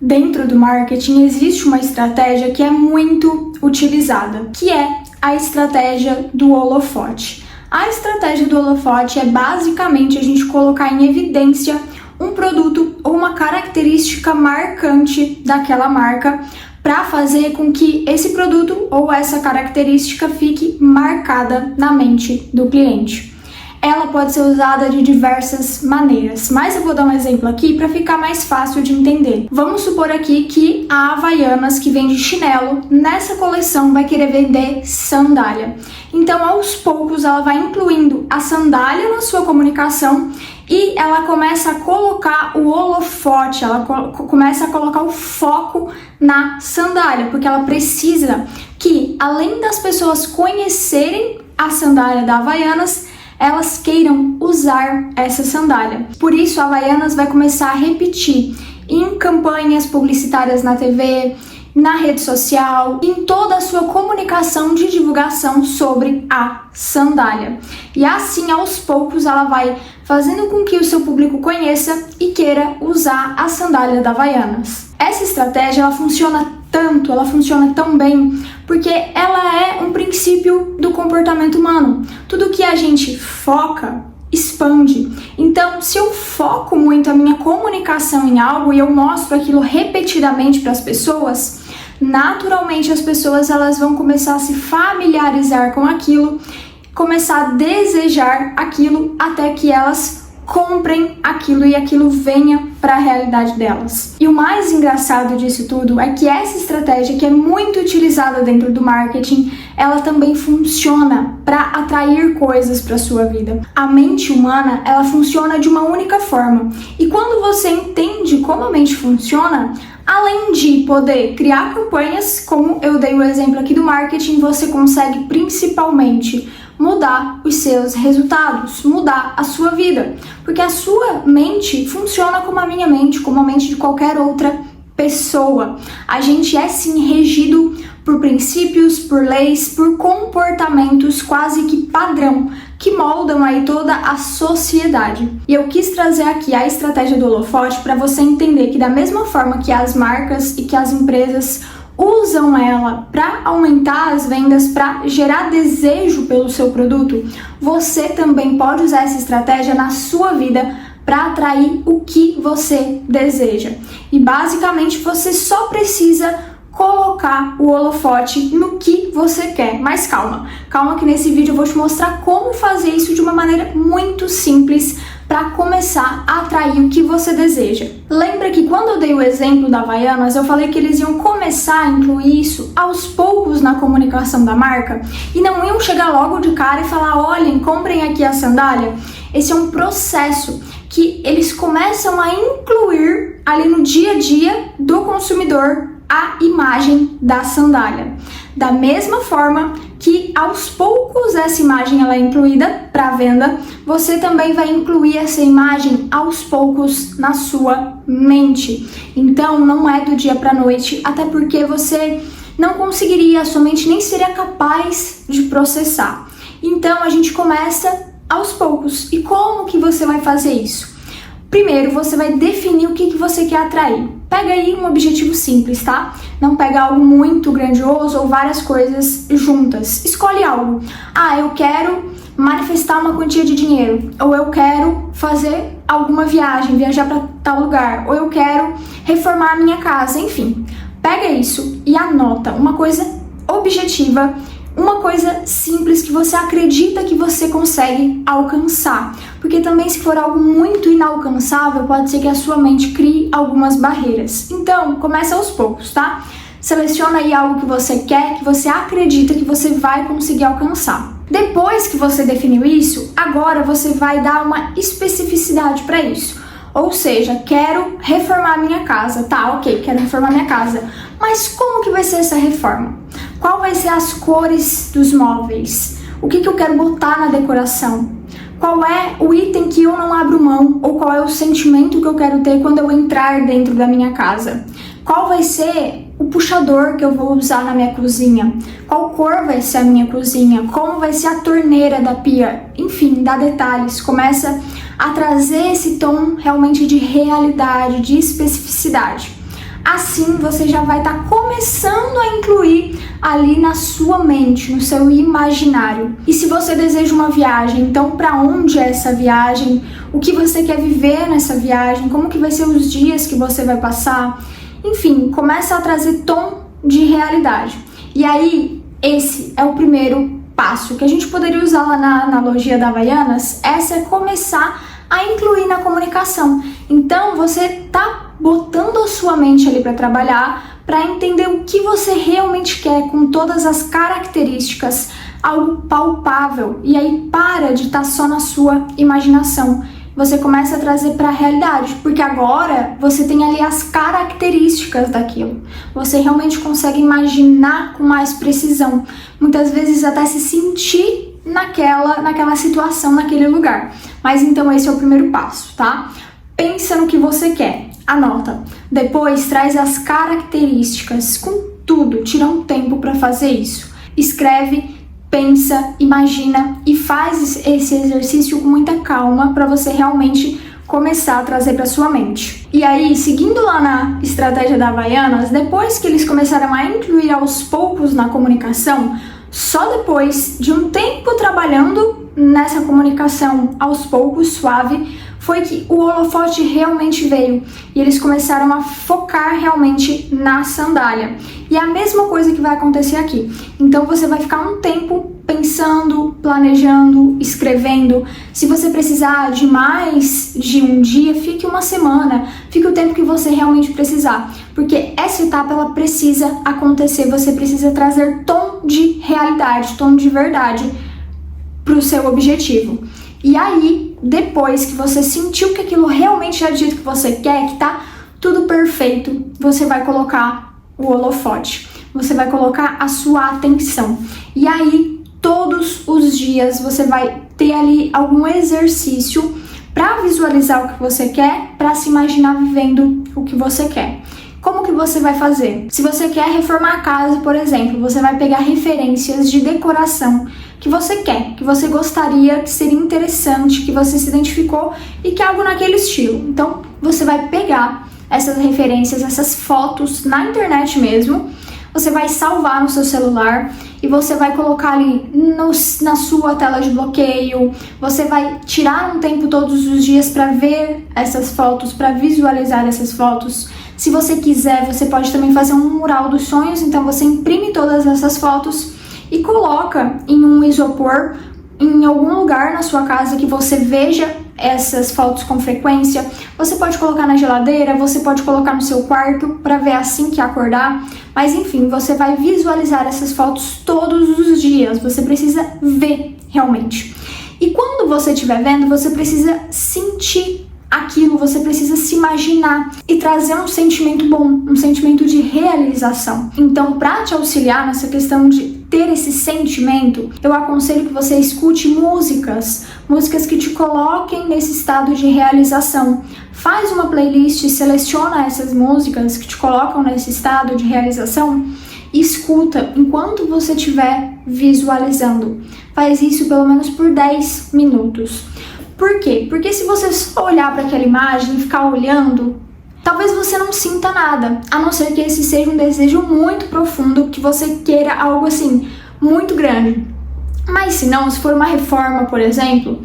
Dentro do marketing existe uma estratégia que é muito utilizada, que é a estratégia do holofote. A estratégia do holofote é basicamente a gente colocar em evidência um produto ou uma característica marcante daquela marca para fazer com que esse produto ou essa característica fique marcada na mente do cliente. Ela pode ser usada de diversas maneiras, mas eu vou dar um exemplo aqui para ficar mais fácil de entender. Vamos supor aqui que a Havaianas, que vende chinelo, nessa coleção vai querer vender sandália. Então, aos poucos, ela vai incluindo a sandália na sua comunicação e ela começa a colocar o holofote, ela começa a colocar o foco na sandália, porque ela precisa que, além das pessoas conhecerem a sandália da Havaianas, elas queiram usar essa sandália. Por isso, a Havaianas vai começar a repetir em campanhas publicitárias na TV, na rede social, em toda a sua comunicação de divulgação sobre a sandália. E assim, aos poucos, ela vai fazendo com que o seu público conheça e queira usar a sandália da Havaianas. Essa estratégia, ela funciona tão bem, porque ela é um princípio do comportamento humano. Tudo que a gente foca, expande. Então, se eu foco muito a minha comunicação em algo e eu mostro aquilo repetidamente para as pessoas, naturalmente as pessoas elas vão começar a se familiarizar com aquilo, começar a desejar aquilo até que elas comprem aquilo e aquilo venha para a realidade delas. E o mais engraçado disso tudo é que essa estratégia, que é muito utilizada dentro do marketing, ela também funciona para atrair coisas para sua vida. A mente humana, ela funciona de uma única forma. E quando você entende como a mente funciona, além de poder criar campanhas, como eu dei o exemplo aqui do marketing, você consegue principalmente mudar os seus resultados, mudar a sua vida, porque a sua mente funciona como a minha mente, como a mente de qualquer outra pessoa. A gente é sim regido por princípios, por leis, por comportamentos quase que padrão, que moldam aí toda a sociedade. E eu quis trazer aqui a estratégia do holofote para você entender que da mesma forma que as marcas e que as empresas usam ela para aumentar as vendas, para gerar desejo pelo seu produto, você também pode usar essa estratégia na sua vida para atrair o que você deseja. E basicamente você só precisa colocar o holofote no que você quer. Mas calma que nesse vídeo eu vou te mostrar como fazer isso de uma maneira muito simples para começar a atrair o que você deseja. Lembra que quando eu dei o exemplo da Havaianas, eu falei que eles iam começar a incluir isso aos poucos na comunicação da marca e não iam chegar logo de cara e falar, olhem, comprem aqui a sandália. Esse é um processo que eles começam a incluir ali no dia a dia do consumidor a imagem da sandália. Da mesma forma que aos poucos essa imagem ela é incluída para venda, você também vai incluir essa imagem aos poucos na sua mente. Então não é do dia para a noite, até porque você não conseguiria, a sua mente nem seria capaz de processar. Então a gente começa aos poucos. E como que você vai fazer isso? Primeiro, você vai definir o que você quer atrair. Pega aí um objetivo simples, tá? Não pega algo muito grandioso ou várias coisas juntas. Escolhe algo. Ah, eu quero manifestar uma quantia de dinheiro. Ou eu quero fazer alguma viagem, viajar para tal lugar. Ou eu quero reformar a minha casa. Enfim, pega isso e anota uma coisa objetiva, uma coisa simples que você acredita que você consegue alcançar. Porque também se for algo muito inalcançável, pode ser que a sua mente crie algumas barreiras. Então, começa aos poucos, tá? Seleciona aí algo que você quer, que você acredita que você vai conseguir alcançar. Depois que você definiu isso, agora você vai dar uma especificidade para isso. Ou seja, quero reformar minha casa. Tá, ok, quero reformar minha casa. Mas como que vai ser essa reforma? Qual vai ser as cores dos móveis? O que eu quero botar na decoração? Qual é o item que eu não abro mão? Ou qual é o sentimento que eu quero ter quando eu entrar dentro da minha casa? Qual vai ser o puxador que eu vou usar na minha cozinha? Qual cor vai ser a minha cozinha? Como vai ser a torneira da pia? Enfim, dá detalhes. Começa a trazer esse tom realmente de realidade, de especificidade. Assim você já vai estar começando a incluir ali na sua mente, no seu imaginário. E se você deseja uma viagem, então para onde é essa viagem? O que você quer viver nessa viagem? Como que vai ser os dias que você vai passar? Enfim, começa a trazer tom de realidade. E aí, esse é o primeiro passo que a gente poderia usar lá na analogia da Havaianas. Essa é começar a incluir na comunicação. Então, você tá botando a sua mente ali para trabalhar, para entender o que você realmente quer com todas as características, algo palpável. E aí para de estar só na sua imaginação. Você começa a trazer para a realidade, porque agora você tem ali as características daquilo. Você realmente consegue imaginar com mais precisão, muitas vezes até se sentir naquela situação, naquele lugar. Mas então esse é o primeiro passo, tá? Pensa no que você quer, anota. Depois traz as características com tudo, tira um tempo para fazer isso. Escreve, pensa, imagina e faz esse exercício com muita calma para você realmente começar a trazer para sua mente. E aí, seguindo lá na estratégia da Havaianas, depois que eles começaram a incluir aos poucos na comunicação, só depois de um tempo trabalhando nessa comunicação aos poucos, suave, foi que o holofote realmente veio e eles começaram a focar realmente na sandália. E é a mesma coisa que vai acontecer aqui. Então você vai ficar um tempo pensando, planejando, escrevendo. Se você precisar de mais de um dia, fique uma semana, fique o tempo que você realmente precisar. Porque essa etapa ela precisa acontecer, você precisa trazer tom de realidade, tom de verdade para o seu objetivo. E aí, depois que você sentiu que aquilo realmente é do jeito que você quer, que tá tudo perfeito, você vai colocar o holofote, você vai colocar a sua atenção. E aí, todos os dias, você vai ter ali algum exercício para visualizar o que você quer, para se imaginar vivendo o que você quer. Como que você vai fazer? Se você quer reformar a casa, por exemplo, você vai pegar referências de decoração que você quer, que você gostaria, que seria interessante, que você se identificou e que é algo naquele estilo. Então, você vai pegar essas referências, essas fotos na internet mesmo, você vai salvar no seu celular e você vai colocar ali na sua tela de bloqueio, você vai tirar um tempo todos os dias para ver essas fotos, para visualizar essas fotos. Se você quiser, você pode também fazer um mural dos sonhos, então você imprime todas essas fotos e coloca em um isopor em algum lugar na sua casa que você veja essas fotos com frequência. Você pode colocar na geladeira, você pode colocar no seu quarto para ver assim que acordar, mas enfim, você vai visualizar essas fotos todos os dias, você precisa ver realmente. E quando você estiver vendo, você precisa sentir aquilo, você precisa se imaginar e trazer um sentimento bom, um sentimento de realização. Então, para te auxiliar nessa questão de ter esse sentimento, eu aconselho que você escute músicas que te coloquem nesse estado de realização. Faz uma playlist, seleciona essas músicas que te colocam nesse estado de realização e escuta enquanto você estiver visualizando. Faz isso pelo menos por 10 minutos. Por quê? Porque se você só olhar para aquela imagem e ficar olhando, talvez você não sinta nada, a não ser que esse seja um desejo muito profundo, que você queira algo assim, muito grande. Mas se não, se for uma reforma, por exemplo,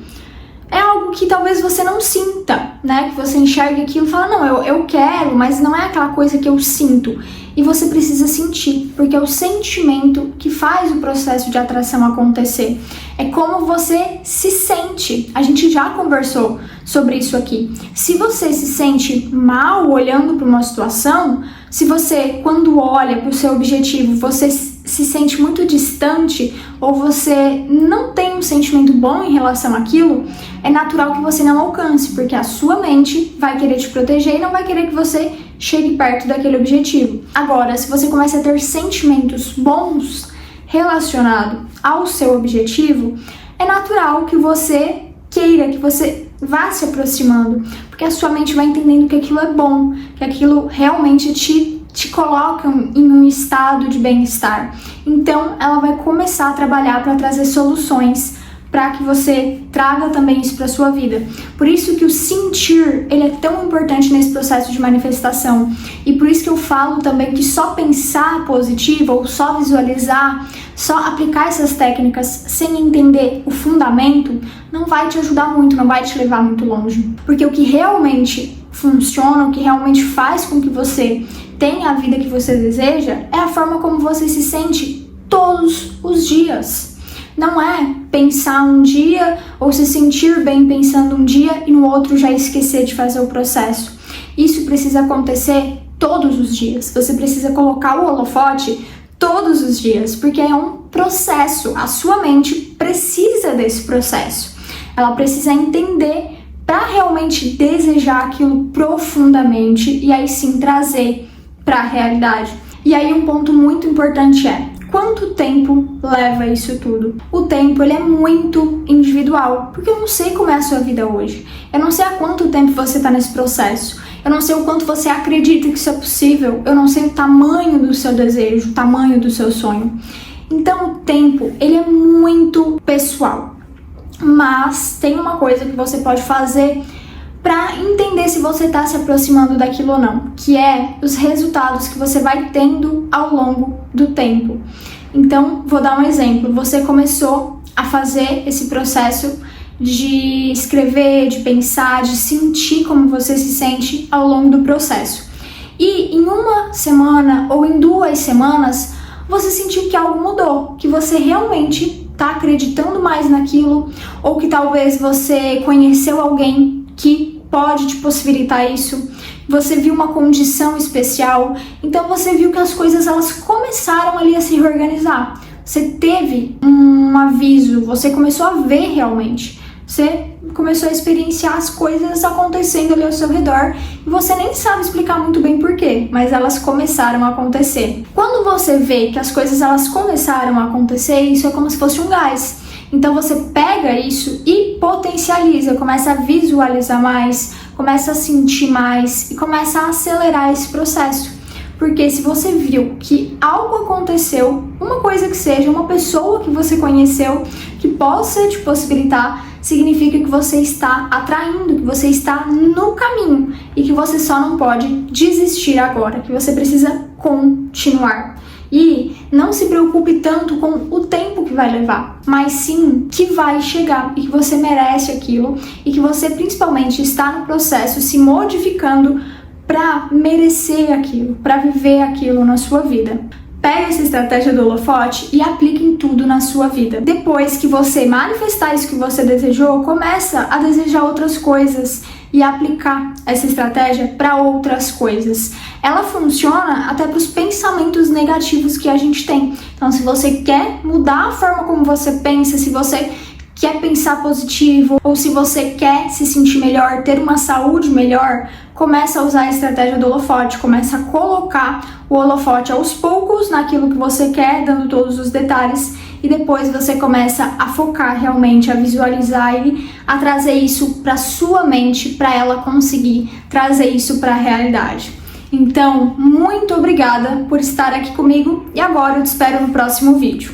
é algo que talvez você não sinta, né? Que você enxergue aquilo e fala, não, eu quero, mas não é aquela coisa que eu sinto. E você precisa sentir, porque é o sentimento que faz o processo de atração acontecer. É como você se sente. A gente já conversou sobre isso aqui. Se você se sente mal olhando para uma situação, se você, quando olha para o seu objetivo, você se sente muito distante ou você não tem um sentimento bom em relação àquilo, é natural que você não alcance, porque a sua mente vai querer te proteger e não vai querer que você chegue perto daquele objetivo. Agora, se você começa a ter sentimentos bons relacionados ao seu objetivo, é natural que você queira, que você vá se aproximando, porque a sua mente vai entendendo que aquilo é bom, que aquilo realmente te coloca em um estado de bem-estar. Então, ela vai começar a trabalhar para trazer soluções para que você traga também isso para sua vida. Por isso que o sentir, ele é tão importante nesse processo de manifestação. E por isso que eu falo também que só pensar positivo ou só visualizar, só aplicar essas técnicas sem entender o fundamento, não vai te ajudar muito, não vai te levar muito longe. Porque o que realmente funciona, o que realmente faz com que você tenha a vida que você deseja, é a forma como você se sente todos os dias. Não é pensar um dia ou se sentir bem pensando um dia e no outro já esquecer de fazer o processo. Isso precisa acontecer todos os dias. Você precisa colocar o holofote todos os dias, porque é um processo. A sua mente precisa desse processo. Ela precisa entender para realmente desejar aquilo profundamente e aí sim trazer para a realidade. E aí um ponto muito importante é: quanto tempo leva isso tudo? O tempo, ele é muito individual, porque eu não sei como é a sua vida hoje. Eu não sei há quanto tempo você está nesse processo. Eu não sei o quanto você acredita que isso é possível. Eu não sei o tamanho do seu desejo, o tamanho do seu sonho. Então o tempo, ele é muito pessoal. Mas tem uma coisa que você pode fazer para entender se você está se aproximando daquilo ou não, que é os resultados que você vai tendo ao longo do tempo. Então, vou dar um exemplo. Você começou a fazer esse processo de escrever, de pensar, de sentir como você se sente ao longo do processo. E em uma semana ou em 2 semanas, você sentiu que algo mudou, que você realmente está acreditando mais naquilo, ou que talvez você conheceu alguém que pode te possibilitar isso, você viu uma condição especial, então você viu que as coisas elas começaram ali a se reorganizar. Você teve um aviso, você começou a ver realmente, você começou a experienciar as coisas acontecendo ali ao seu redor e você nem sabe explicar muito bem porquê, mas elas começaram a acontecer. Quando você vê que as coisas elas começaram a acontecer, isso é como se fosse um gás. Então você pega isso e potencializa, começa a visualizar mais, começa a sentir mais e começa a acelerar esse processo. Porque se você viu que algo aconteceu, uma coisa que seja, uma pessoa que você conheceu, que possa te possibilitar, significa que você está atraindo, que você está no caminho e que você só não pode desistir agora, que você precisa continuar. E não se preocupe tanto com o tempo que vai levar, mas sim que vai chegar e que você merece aquilo e que você principalmente está no processo se modificando para merecer aquilo, para viver aquilo na sua vida. Pega essa estratégia do holofote e aplique em tudo na sua vida. Depois que você manifestar isso que você desejou, começa a desejar outras coisas e aplicar essa estratégia para outras coisas. Ela funciona até para os pensamentos negativos que a gente tem. Então, se você quer mudar a forma como você pensa, se você quer pensar positivo, ou se você quer se sentir melhor, ter uma saúde melhor, começa a usar a estratégia do holofote, começa a colocar o holofote aos poucos naquilo que você quer, dando todos os detalhes, e depois você começa a focar realmente, a visualizar e a trazer isso para sua mente, para ela conseguir trazer isso para a realidade. Então, muito obrigada por estar aqui comigo e agora eu te espero no próximo vídeo.